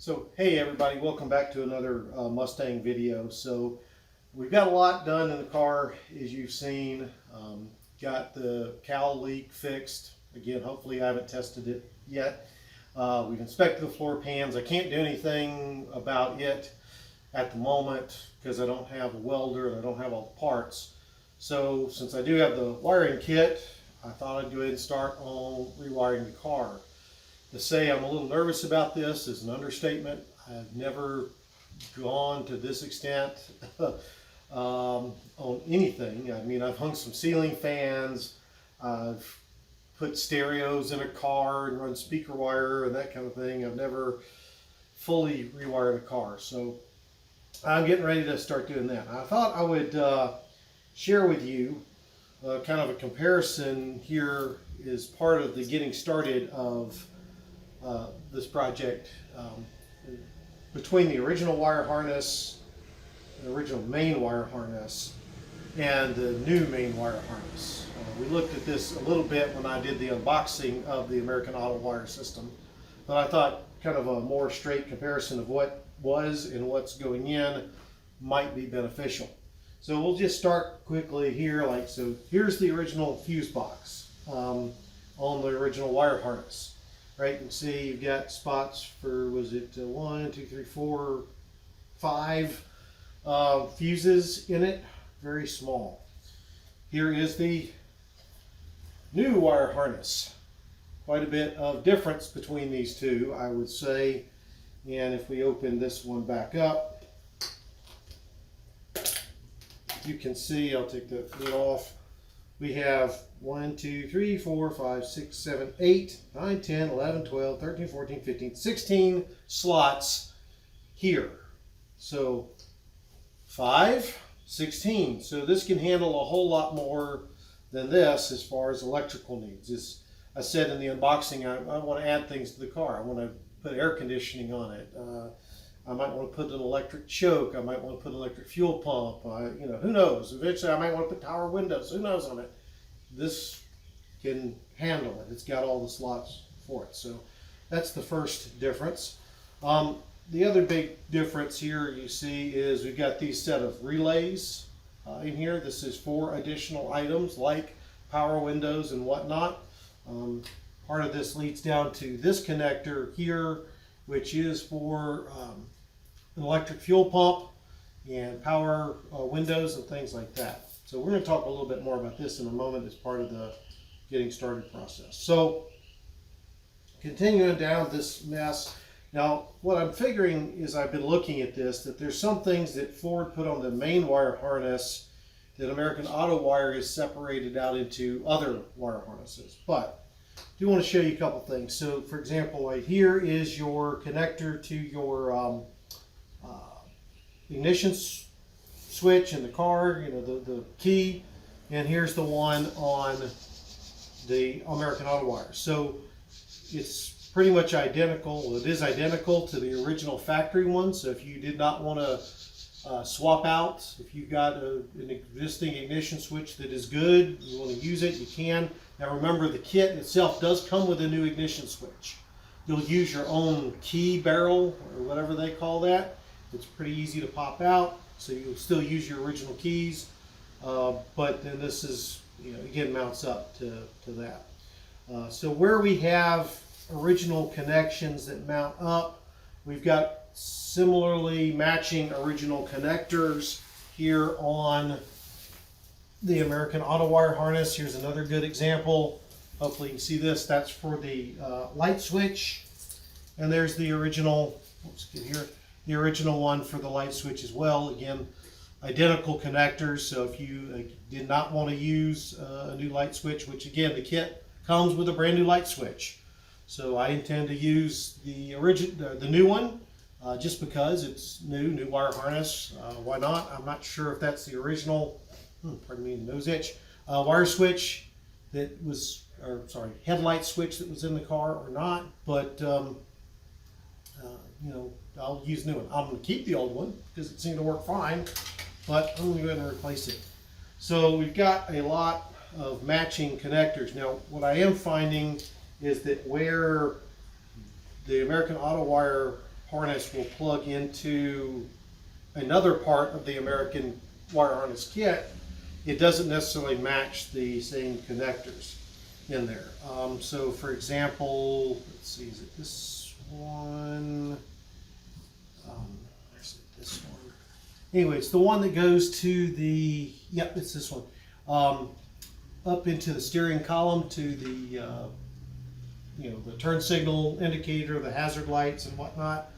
So hey everybody, welcome back to another Mustang video. So we've got a lot done in the car, as you've seen. Got the cowl leak fixed. Again, hopefully I haven't tested it yet. We've inspected the floor pans. I can't do anything about it at the moment because I don't have a welder and I don't have all the parts. So since I do have the wiring kit, I thought I'd go ahead and start on rewiring the car. To say I'm a little nervous about this is an understatement. I've never gone to this extent on anything. I mean, I've hung some ceiling fans, I've put stereos in a car and run speaker wire and that kind of thing. I've never fully rewired a car. So I'm getting ready to start doing that. I thought I would share with you kind of a comparison here as part of the getting started of this project between the original wire harness, the original main wire harness, and the new main wire harness. We looked at this a little bit when I did the unboxing of the American Autowire system, but I thought kind of a more straight comparison of what was and what's going in might be beneficial. So we'll just start quickly here. So here's the original fuse box on the original wire harness. Right, you can see you've got spots for, was it 1, 2, 3, 4, 5 fuses in it, very small. Here is the new wire harness. Quite a bit of difference between these two, I would say. And if we open this one back up, you can see, I'll take the lid off. We have 1, 2, 3, 4, 5, 6, 7, 8, 9, 10, 11, 12, 13, 14, 15, 16 slots here. So 5, 16. So this can handle a whole lot more than this as far as electrical needs. As I said in the unboxing, I want to add things to the car. I want to put air conditioning on it. I might want to put an electric choke. I might want to put an electric fuel pump. You know, who knows? Eventually, I might want to put power windows. Who knows on it? This can handle it. It's got all the slots for it. So that's the first difference. The other big difference here you see is we've got these set of relays in here. This is 4 additional items like power windows and whatnot. Part of this leads down to this connector here, which is for an electric fuel pump and power windows and things like that. So we're going to talk a little bit more about this in a moment as part of the getting started process. So continuing down this mess. Now what I'm figuring is, I've been looking at this, that there's some things that Ford put on the main wire harness that American Autowire is separated out into other wire harnesses. But I do want to show you a couple things. So for example, right here is your connector to your ignition switch in the car, you know, the key, and here's the one on the American Autowire. So it's pretty much identical. Well, it is identical to the original factory one. So if you did not want to swap out, if you've got an existing ignition switch that is good, you want to use it, you can. Now remember, the kit itself does come with a new ignition switch. You'll use your own key barrel or whatever they call that. It's pretty easy to pop out, so you'll still use your original keys, but then this is, you know, again, mounts up to that. So where we have original connections that mount up, we've got similarly matching original connectors here on the American Autowire harness. Here's another good example. Hopefully you can see this. That's for the light switch, and there's the original, let's get here, the original one for the light switch as well. Again, identical connectors. So if you did not want to use a new light switch, which again, the kit comes with a brand new light switch. So I intend to use the new one just because it's new wire harness. Why not? I'm not sure if that's the original, pardon me, nose itch, wire switch that was, or sorry, headlight switch that was in the car or not, but you know, I'll use a new one. I'm going to keep the old one because it seemed to work fine, but I'm going to go ahead and replace it. So we've got a lot of matching connectors. Now what I am finding is that where the American Autowire harness will plug into another part of the American wire harness kit, it doesn't necessarily match the same connectors in there. So for example, let's see, is it this one? Where's this one? Anyway, it's the one that goes to the, yep, it's this one. Up into the steering column to the, the turn signal indicator, the hazard lights and whatnot.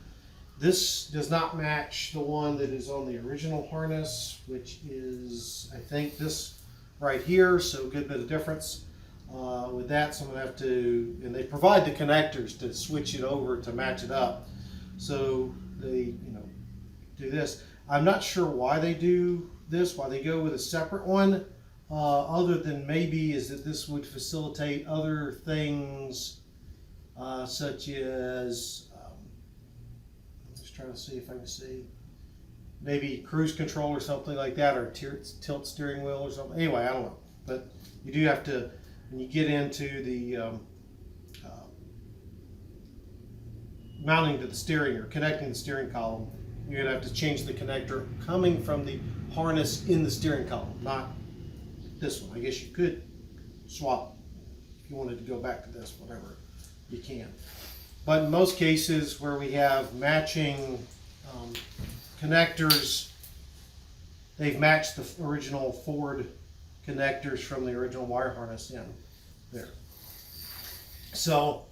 This does not match the one that is on the original harness, which is, I think, this right here, so a good bit of difference with that. So I'm going to have to, and they provide the connectors to switch it over to match it up. So they, do this. I'm not sure why they do this, why they go with a separate one, other than maybe is that this would facilitate other things such as, trying to see if I can see maybe cruise control or something like that, or tilt steering wheel or something. Anyway, I don't know, but you do have to, when you get into the mounting to the steering or connecting the steering column, you're going to have to change the connector coming from the harness in the steering column, not this one. I guess you could swap if you wanted to go back to this, whatever, you can. But in most cases where we have matching connectors, they've matched the original Ford connectors from the original wire harness in there. So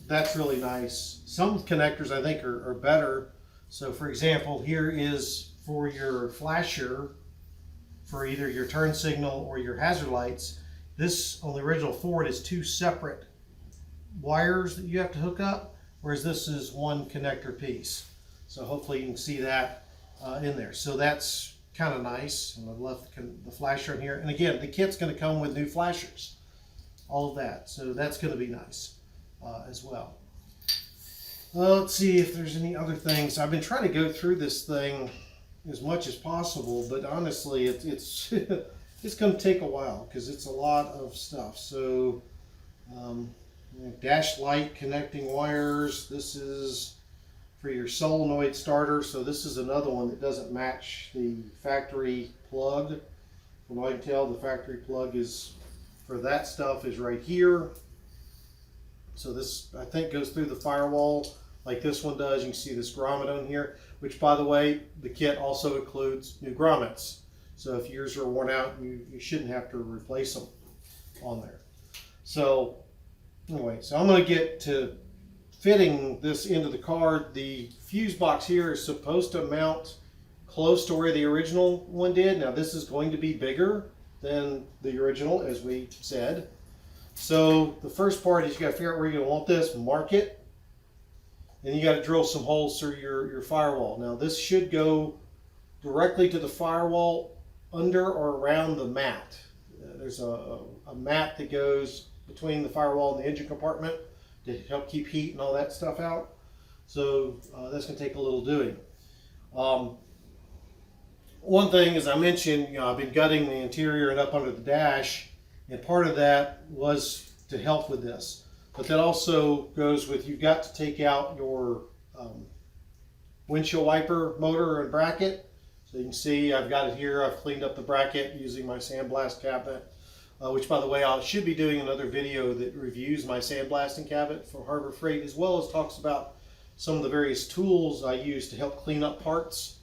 that's really nice. Some connectors I think are better. So for example, here is for your flasher for either your turn signal or your hazard lights. This on the original Ford is two separate wires that you have to hook up, whereas this is one connector piece. So hopefully you can see that in there. So that's kind of nice. And I've left the flasher in here. And again, the kit's going to come with new flashers, all of that. So that's going to be nice as well. Let's see if there's any other things. I've been trying to go through this thing as much as possible, but honestly, it's it's going to take a while because it's a lot of stuff. So dash light connecting wires. This is for your solenoid starter. So this is another one that doesn't match the factory plug. From what I can tell, the factory plug is for that stuff is right here. So this, I think, goes through the firewall like this one does. You can see this grommet on here, which, by the way, the kit also includes new grommets. So if yours are worn out, you shouldn't have to replace them on there. So anyway, so I'm going to get to fitting this into the car. The fuse box here is supposed to mount close to where the original one did. Now this is going to be bigger than the original, as we said. So the first part is you got to figure out where you're going to want this, mark it, and you got to drill some holes through your firewall. Now this should go directly to the firewall under or around the mat. There's a mat that goes between the firewall and the engine compartment to help keep heat and all that stuff out. So that's going to take a little doing. One thing, as I mentioned, I've been gutting the interior and up under the dash, and part of that was to help with this. But that also goes with, you've got to take out your windshield wiper motor and bracket. So you can see I've got it here. I've cleaned up the bracket using my sandblast cabinet, which, by the way, I should be doing another video that reviews my sandblasting cabinet for Harbor Freight, as well as talks about some of the various tools I use to help clean up parts.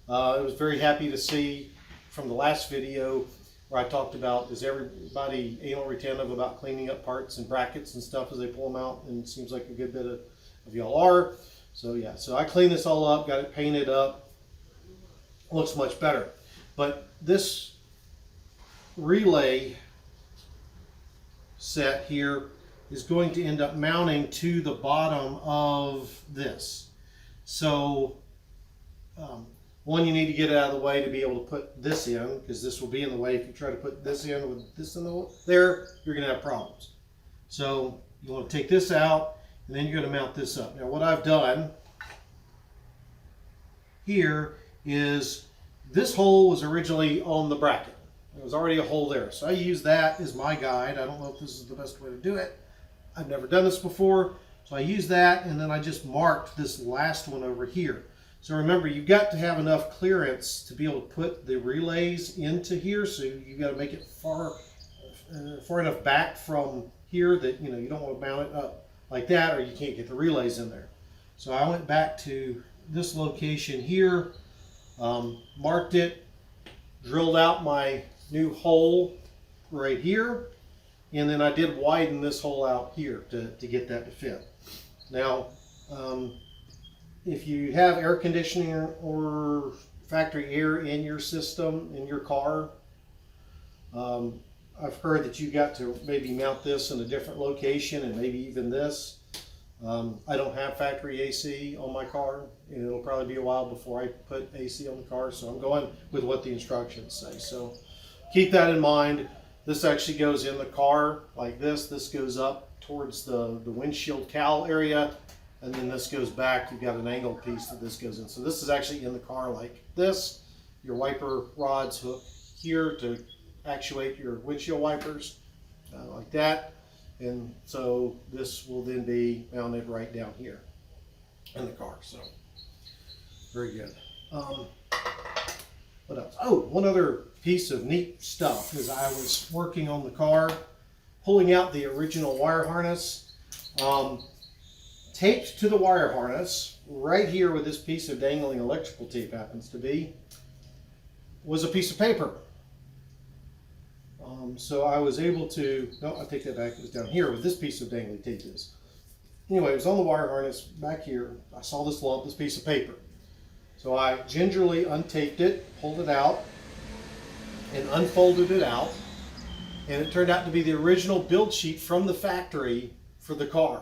I was very happy to see from the last video where I talked about, is everybody anal retentive about cleaning up parts and brackets and stuff as they pull them out, and it seems like a good bit of y'all are. So yeah, so I cleaned this all up, got it painted up, looks much better. But this relay set here is going to end up mounting to the bottom of this. So one, you need to get it out of the way to be able to put this in, because this will be in the way. If you try to put this in with this in there, you're going to have problems. So you want to take this out, and then you're going to mount this up. Now what I've done here is, this hole was originally on the bracket. There was already a hole there. So I use that as my guide. I don't know if this is the best way to do it. I've never done this before. So I used that, and then I just marked this last one over here. So remember, you've got to have enough clearance to be able to put the relays into here. So you've got to make it far enough back from here that you don't want to mount it up like that, or you can't get the relays in there. So I went back to this location here, marked it, drilled out my new hole right here, and then I did widen this hole out here to get that to fit. Now, if you have air conditioning or factory air in your system, in your car, I've heard that you got to maybe mount this in a different location, and maybe even this. I don't have factory AC on my car, and it'll probably be a while before I put AC on the car, so I'm going with what the instructions say. So keep that in mind. This actually goes in the car like this. This goes up towards the windshield cowl area, and then this goes back. You've got an angled piece that this goes in. So this is actually in the car like this. Your wiper rods hook here to actuate your windshield wipers, like that. And so this will then be mounted right down here in the car. So very good. What else? Oh, one other piece of neat stuff is I was working on the car, pulling out the original wire harness. Taped to the wire harness right here, where this piece of dangling electrical tape happens to be, was a piece of paper. So I was able to, no, I take that back, it was down here where this piece of dangling tape is. Anyway, it was on the wire harness back here. I saw this lump, this piece of paper. So I gingerly untaped it, pulled it out, and unfolded it out. And it turned out to be the original build sheet from the factory for the car.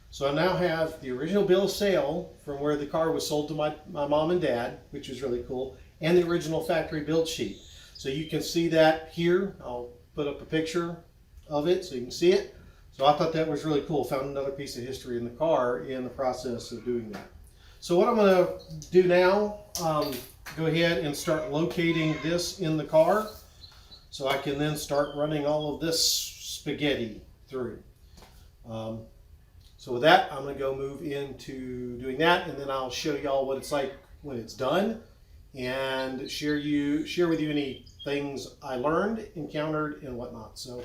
So I now have the original bill of sale from where the car was sold to my mom and dad, which is really cool, and the original factory build sheet. So you can see that here. I'll put up a picture of it so you can see it. So I thought that was really cool. Found another piece of history in the car in the process of doing that. So what I'm going to do now, go ahead and start locating this in the car so I can then start running all of this spaghetti through. So with that, I'm going to go move into doing that, and then I'll show y'all what it's like when it's done, and share with you any things I learned, encountered, and whatnot. So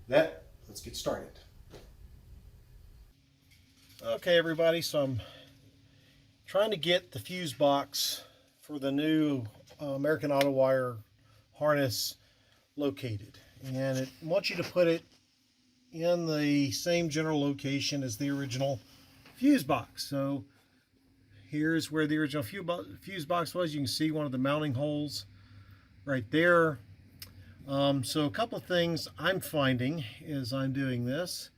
let's get started. Okay, everybody, so I'm trying to get the fuse box for the new American Autowire harness located, and it wants you to put it in the same general location as the original fuse box. So here's where the original fuse box was. You can see one of the mounting holes right there. So a couple of things I'm finding as I'm doing this,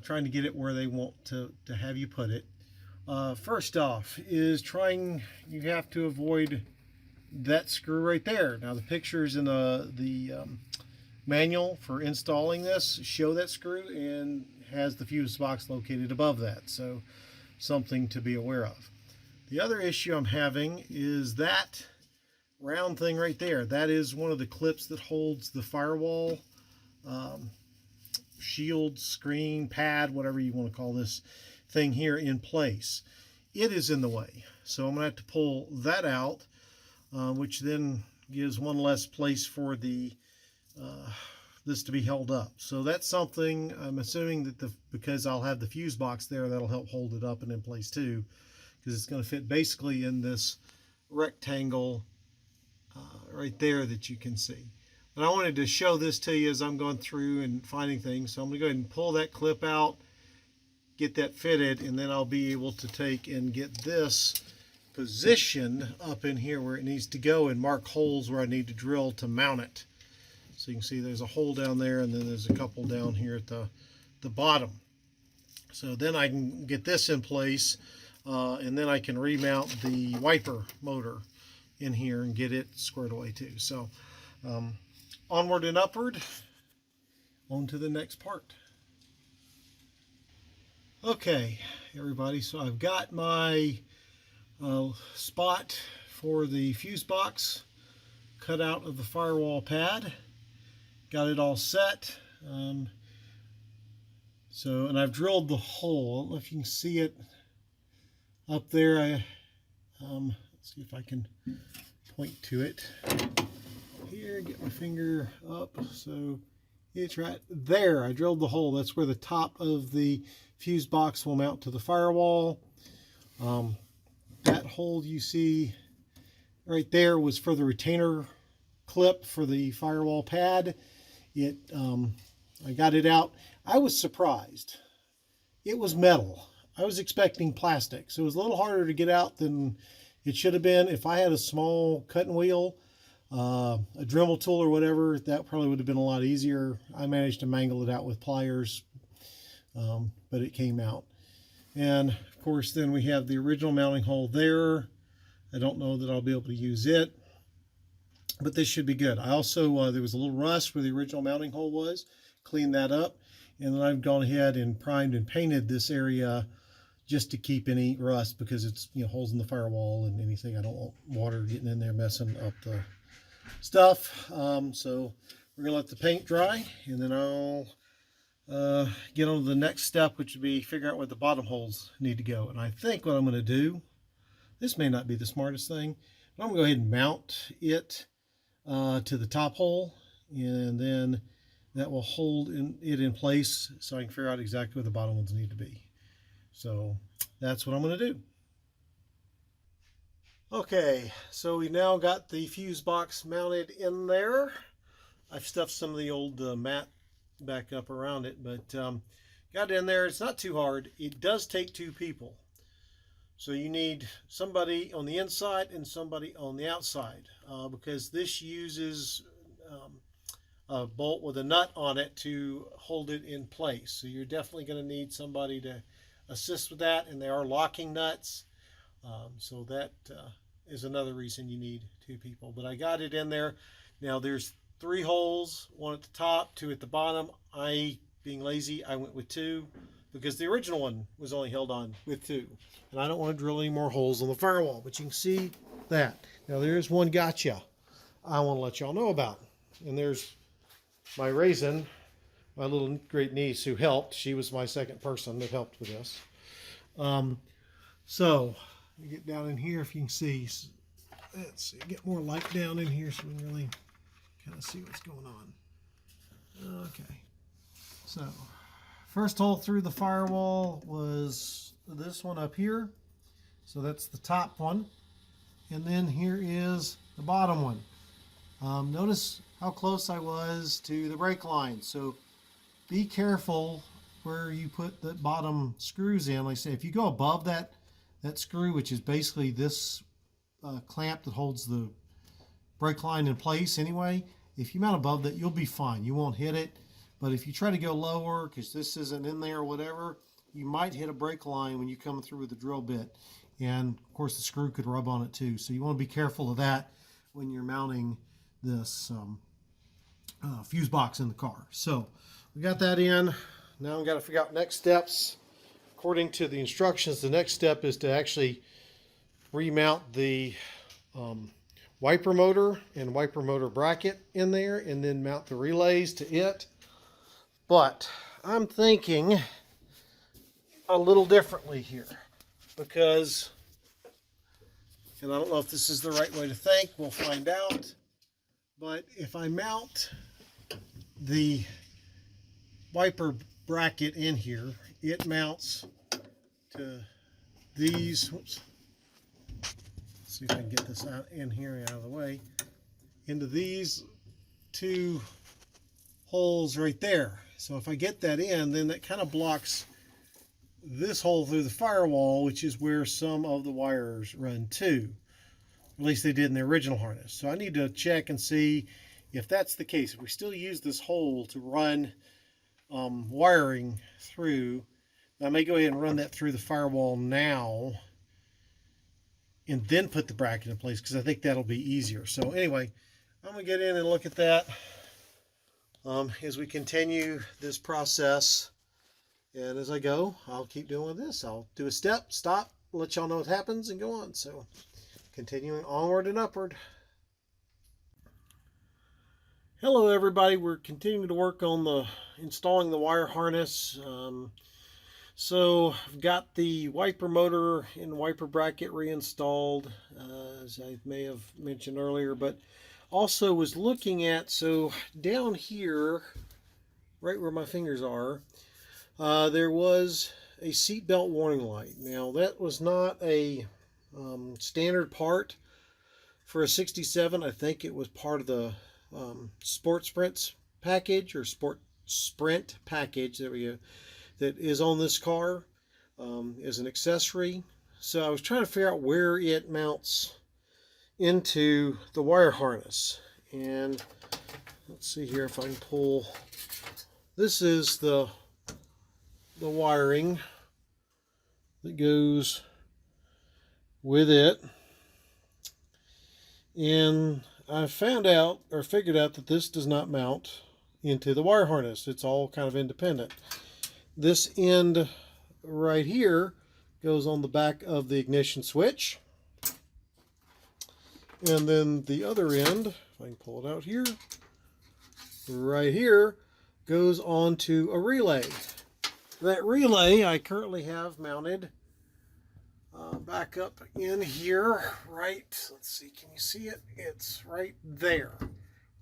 trying to get it where they want to have you put it. First off is you have to avoid that screw right there. Now the pictures in the manual for installing this show that screw and has the fuse box located above that. So something to be aware of. The other issue I'm having is that round thing right there. That is one of the clips that holds the Firewall shield, screen, pad, whatever you want to call this thing here, in place. It is in the way. So I'm going to have to pull that out, which then gives one less place for the this to be held up. So that's something I'm assuming that because I'll have the fuse box there, that'll help hold it up and in place too, because it's going to fit basically in this rectangle right there that you can see. But I wanted to show this to you as I'm going through and finding things. So I'm going to go ahead and pull that clip out, get that fitted, and then I'll be able to take and get this positioned up in here where it needs to go and mark holes where I need to drill to mount it. So you can see there's a hole down there, and then there's a couple down here at the bottom. So then I can get this in place, and then I can remount the wiper motor in here and get it squared away too. So onward and upward, on to the next part. Okay, everybody, so I've got my spot for the fuse box cut out of the Firewall pad. Got it all set. So, and I've drilled the hole. I don't know if you can see it up there. Let's see if I can point to it. Here, get my finger up. So it's right there. I drilled the hole. That's where the top of the fuse box will mount to the firewall. That hole you see right there was for the retainer clip for the firewall pad. I got it out. I was surprised. It was metal. I was expecting plastic, so it was a little harder to get out than it should have been. If I had a small cutting wheel, a Dremel tool or whatever, that probably would have been a lot easier. I managed to mangle it out with pliers, but it came out. And of course, then we have the original mounting hole there. I don't know that I'll be able to use it, but this should be good. I also, there was a little rust where the original mounting hole was. Cleaned that up, and then I've gone ahead and primed and painted this area just to keep any rust, because it's, you know, holes in the firewall and anything. I don't want water getting in there messing up the stuff. So we're gonna let the paint dry, and then I'll get on to the next step, which would be figure out where the bottom holes need to go. And I think what I'm going to do, this may not be the smartest thing, but I'm going to go ahead and mount it to the top hole, and then that will hold it in place so I can figure out exactly where the bottom ones need to be. So that's what I'm going to do. Okay, so we now got the fuse box mounted in there. I've stuffed some of the old mat back up around it, but got it in there. It's not too hard. It does take two people. So you need somebody on the inside and somebody on the outside, because this uses a bolt with a nut on it to hold it in place. So you're definitely going to need somebody to assist with that, and they are locking nuts. So that is another reason you need two people. But I got it in there. Now there's 3 holes, 1 at the top, 2 at the bottom. Being lazy, I went with 2 because the original one was only held on with 2. And I don't want to drill any more holes on the firewall, but you can see that. Now there's one gotcha I want to let y'all know about. And there's my raisin, my little great niece who helped. She was my second person that helped with this. So you get down in here, if you can see. Let's see, get more light down in here so we can really kind of see what's going on. Okay, so first hole through the firewall was this one up here. So that's the top one. And then here is the bottom one. Notice how close I was to the brake line. So be careful where you put the bottom screws in. Like I say, if you go above that screw, which is basically this clamp that holds the brake line in place anyway, if you mount above that, you'll be fine. You won't hit it. But if you try to go lower, because this isn't in there or whatever, you might hit a brake line when you come through with the drill bit. And of course the screw could rub on it too. So you want to be careful of that when you're mounting this fuse box in the car. So we got that in. Now we've got to figure out next steps. According to the instructions, the next step is to actually remount the wiper motor and wiper motor bracket in there, and then mount the relays to it. But I'm thinking a little differently here, because, and I don't know if this is the right way to think, we'll find out. But if I mount the wiper bracket in here, it mounts to these, whoops, let's see if I can get this out in here and out of the way, into these 2 holes right there. So if I get that in, then that kind of blocks this hole through the firewall, which is where some of the wires run to. At least they did in the original harness. So I need to check and see if that's the case. If we still use this hole to run wiring through, I may go ahead and run that through the firewall now and then put the bracket in place, because I think that'll be easier. So anyway, I'm going to get in and look at that as we continue this process. And as I go, I'll keep doing this. I'll do a step, stop, let y'all know what happens, and go on. So continuing onward and upward. Hello everybody, we're continuing to work on installing the wire harness. So I've got the wiper motor and wiper bracket reinstalled, as I may have mentioned earlier, but also was looking at, so down here, right where my fingers are, there was a seatbelt warning light. Now that was not a standard part for a 67. I think it was part of the Sport Sprints package, or Sport Sprint package, there we go, that is on this car as an accessory. So I was trying to figure out where it mounts into the wire harness. And let's see here if I can pull. This is the wiring that goes with it. And I found out, or figured out, that this does not mount into the wire harness. It's all kind of independent. This end right here goes on the back of the ignition switch. And then the other end, if I can pull it out here, right here, goes onto a relay. That relay I currently have mounted back up in here, right, let's see, can you see it? It's right there.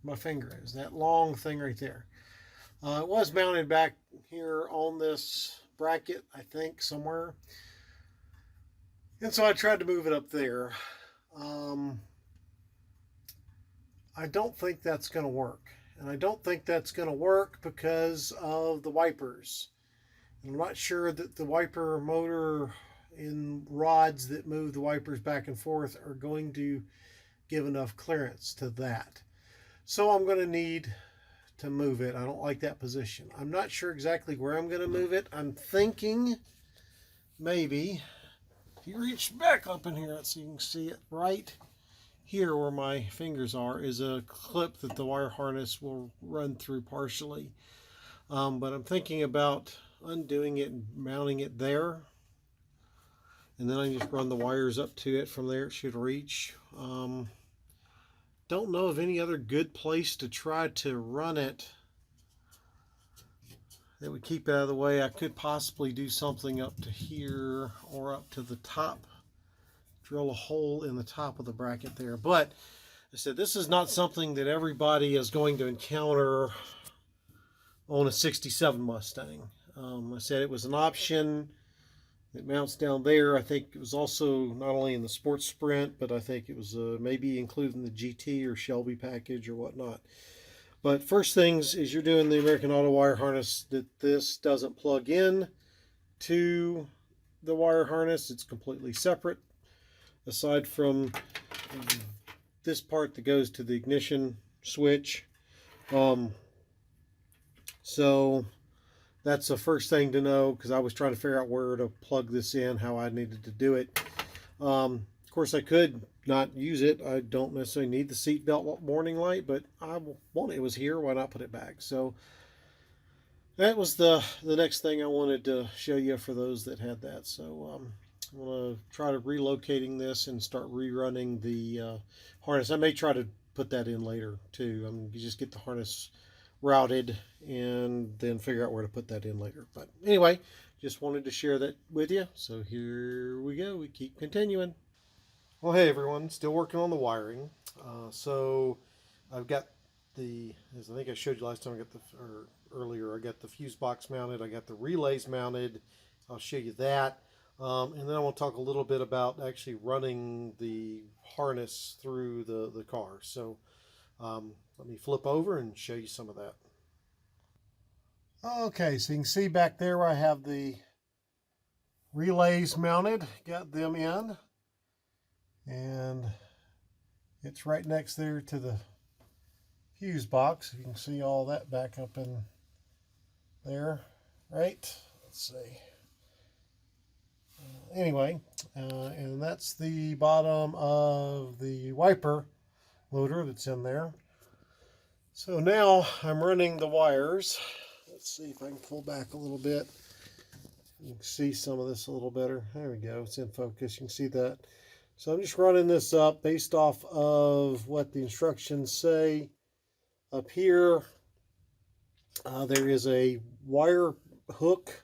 My finger is, that long thing right there. It was mounted back here on this bracket, I think, somewhere. And so I tried to move it up there. I don't think that's going to work. And I don't think that's going to work because of the wipers. I'm not sure that the wiper motor and rods that move the wipers back and forth are going to give enough clearance to that. So I'm going to need to move it. I don't like that position. I'm not sure exactly where I'm going to move it. I'm thinking maybe, if you reach back up in here so you can see it, right here where my fingers are is a clip that the wire harness will run through partially. But I'm thinking about undoing it and mounting it there. And then I just run the wires up to it. From there it should reach. Don't know of any other good place to try to run it that would keep it out of the way. I could possibly do something up to here or up to the top. Drill a hole in the top of the bracket there. But I said this is not something that everybody is going to encounter on a 67 Mustang. I said it was an option. It mounts down there. I think it was also not only in the Sports Sprint, but I think it was maybe included in the GT or Shelby package or whatnot. But first things is you're doing the American Autowire harness, that this doesn't plug in to the wire harness. It's completely separate, aside from this part that goes to the ignition switch. So that's the first thing to know, because I was trying to figure out where to plug this in, how I needed to do it. Of course, I could not use it. I don't necessarily need the seatbelt warning light, but I want it was here. Why not put it back? So that was the next thing I wanted to show you for those that had that. So I'm going to try to relocating this and start rerunning the harness. I may try to put that in later too. You just get the harness routed and then figure out where to put that in later. But anyway, just wanted to share that with you. So here we go. We keep continuing. Well, hey everyone, still working on the wiring. So I've got as I think I showed you last time, earlier, I got the fuse box mounted. I got the relays mounted. I'll show you that. And then I want to talk a little bit about actually running the harness through the car. So let me flip over and show you some of that. Okay, so you can see back there where I have the relays mounted, got them in, and it's right next there to the fuse box. You can see all that back up in there, right? Let's see. Anyway, and that's the bottom of the wiper motor that's in there. So now I'm running the wires. Let's see if I can pull back a little bit. You can see some of this a little better. There we go. It's in focus. You can see that. So I'm just running this up based off of what the instructions say. Up here, there is a wire hook,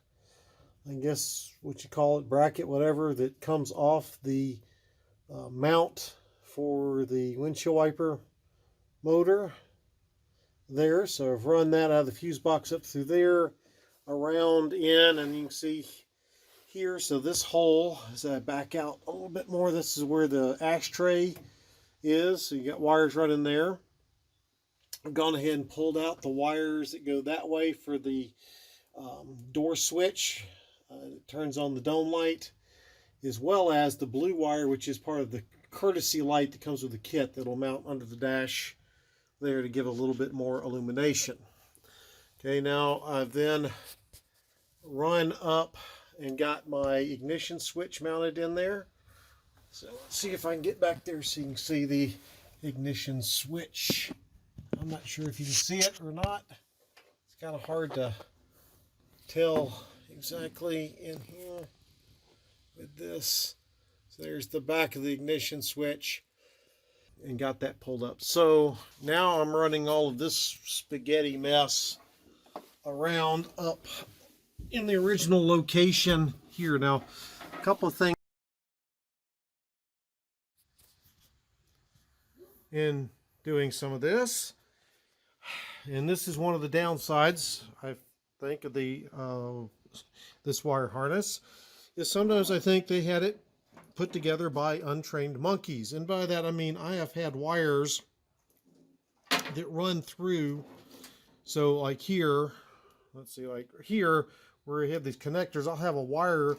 I guess what you call it, bracket, whatever, that comes off the mount for the windshield wiper motor there. So I've run that out of the fuse box up through there, around in, and you can see here. So this hole, as I back out a little bit more, this is where the ashtray is. So you got wires running there. I've gone ahead and pulled out the wires that go that way for the door switch. It turns on the dome light, as well as the blue wire, which is part of the courtesy light that comes with the kit that'll mount under the dash there to give a little bit more illumination. Okay, now I've then run up and got my ignition switch mounted in there. So let's see if I can get back there so you can see the ignition switch. I'm not sure if you can see it or not. It's kind of hard to tell exactly in here with this. So there's the back of the ignition switch, and got that pulled up. So now I'm running all of this spaghetti mess around up in the original location here. Now, a couple of things in doing some of this, and this is one of the downsides, I think, of the this wire harness, is sometimes I think they had it put together by untrained monkeys. And by that I mean I have had wires that run through. So like here, let's see, like here where we have these connectors, I'll have a wire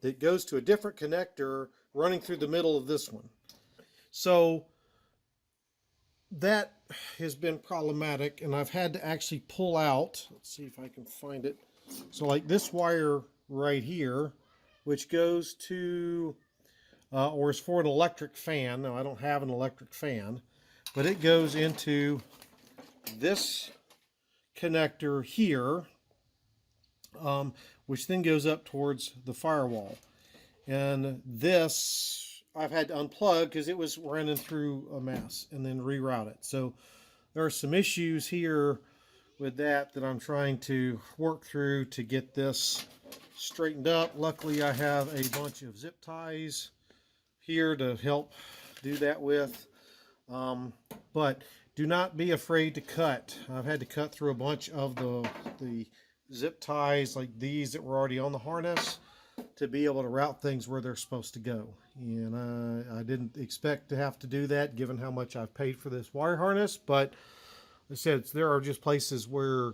that goes to a different connector running through the middle of this one. So that has been problematic, and I've had to actually pull out, let's see if I can find it. So like this wire right here, which goes to or is for an electric fan. Now I don't have an electric fan, but it goes into this connector here, which then goes up towards the firewall. And this I've had to unplug because it was running through a mess, and then reroute it. So there are some issues here with that I'm trying to work through to get this straightened up. Luckily I have a bunch of zip ties here to help do that with. But do not be afraid to cut. I've had to cut through a bunch of the zip ties like these that were already on the harness to be able to route things where they're supposed to go. And I didn't expect to have to do that given how much I've paid for this wire harness, but I said there are just places where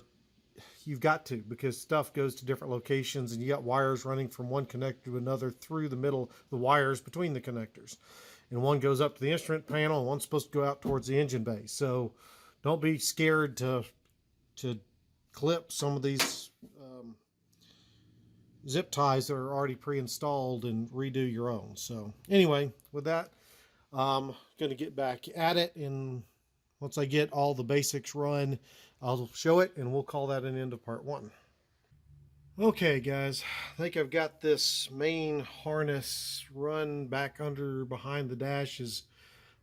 you've got to, because stuff goes to different locations and you got wires running from one connector to another through the middle, the wires between the connectors. And one goes up to the instrument panel and one's supposed to go out towards the engine bay. So don't be scared to clip some of these zip ties that are already pre-installed and redo your own. So anyway, with that, I'm going to get back at it, and once I get all the basics run, I'll show it, and we'll call that an end of part one. Okay guys, I think I've got this main harness run back under behind the dash as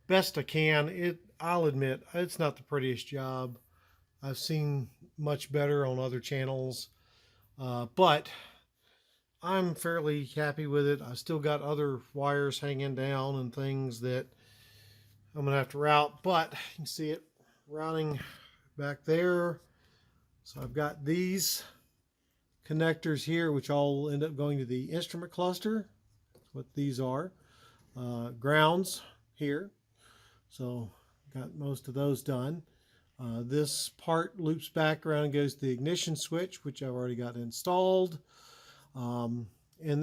best I can. I'll admit, it's not the prettiest job. I've seen much better on other channels, but I'm fairly happy with it. I still got other wires hanging down and things that I'm gonna have to route, but you can see it routing back there. So I've got these connectors here, which all end up going to the instrument cluster. That's what these are. Grounds here. So got most of those done. This part loops back around and goes to the ignition switch, which I've already got installed. And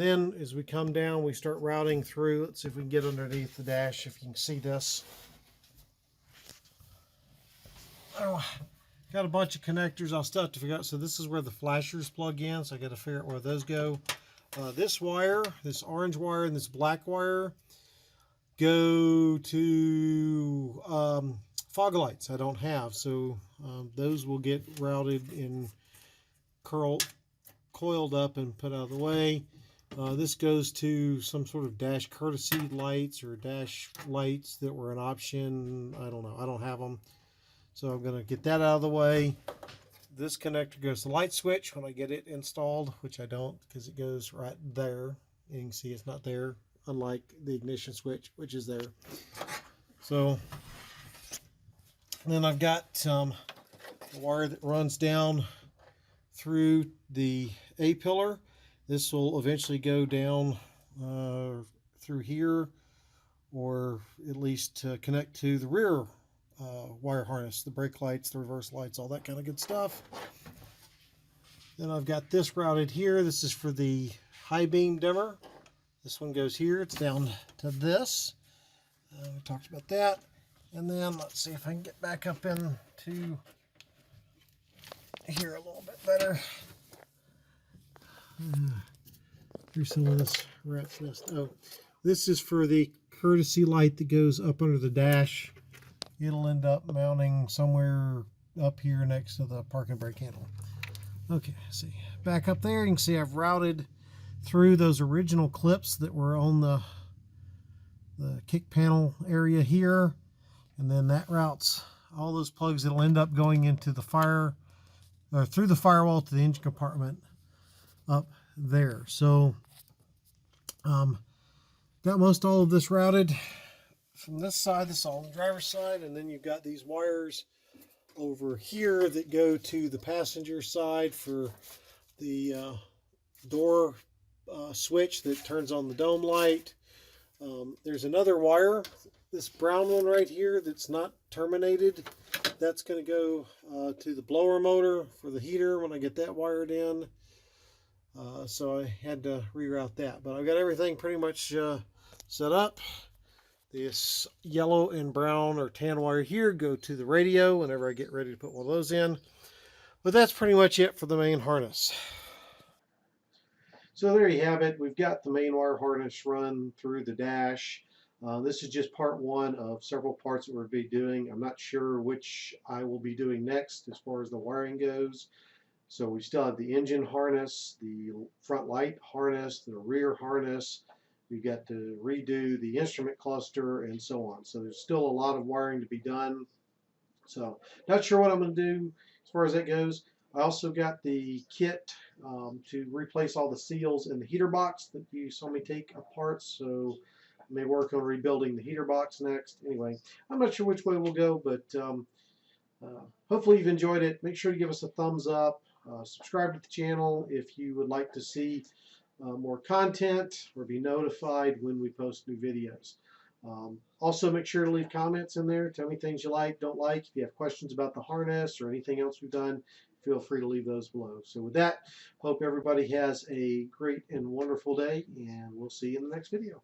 then as we come down, we start routing through. Let's see if we can get underneath the dash, if you can see this. Oh, got a bunch of connectors I'll still have to figure out. So this is where the flashers plug in, so I got to figure out where those go. This wire, this orange wire and this black wire go to fog lights I don't have, so those will get routed and coiled up and put out of the way. This goes to some sort of dash courtesy lights or dash lights that were an option. I don't know, I don't have them. So I'm going to get that out of the way. This connector goes to the light switch when I get it installed, which I don't because it goes right there. You can see it's not there, unlike the ignition switch, which is there. So then I've got a wire that runs down through the A-pillar. This will eventually go down through here, or at least connect to the rear wire harness, the brake lights, the reverse lights, all that kind of good stuff. Then I've got this routed here. This is for the high beam dimmer. This one goes here. It's down to this. We talked about that. And then let's see if I can get back up into here a little bit better. Here's some of this rat's nest. Oh, this is for the courtesy light that goes up under the dash. It'll end up mounting somewhere up here next to the parking brake handle. Okay, see, back up there, you can see I've routed through those original clips that were on the kick panel area here, and then that routes all those plugs that'll end up going into the through the firewall to the engine compartment up there. So got most all of this routed from this side. This is all on the driver's side, and then you've got these wires over here that go to the passenger side for the door switch that turns on the dome light. There's another wire, this brown one right here that's not terminated. That's going to go to the blower motor for the heater when I get that wired in. So I had to reroute that, but I've got everything pretty much set up. This yellow and brown or tan wire here go to the radio whenever I get ready to put one of those in. But that's pretty much it for the main harness. So there you have it. We've got the main wire harness run through the dash. This is just part one of several parts that we'll be doing. I'm not sure which I will be doing next as far as the wiring goes. So we still have the engine harness, the front light harness, the rear harness. We've got to redo the instrument cluster and so on. So there's still a lot of wiring to be done. So not sure what I'm going to do as far as that goes. I also got the kit to replace all the seals in the heater box that you saw me take apart. So I may work on rebuilding the heater box next. Anyway, I'm not sure which way we'll go, but hopefully you've enjoyed it. Make sure to give us a thumbs up. Subscribe to the channel if you would like to see more content or be notified when we post new videos. Also, make sure to leave comments in there. Tell me things you like, don't like. If you have questions about the harness or anything else we've done, feel free to leave those below. So with that, hope everybody has a great and wonderful day, and we'll see you in the next video.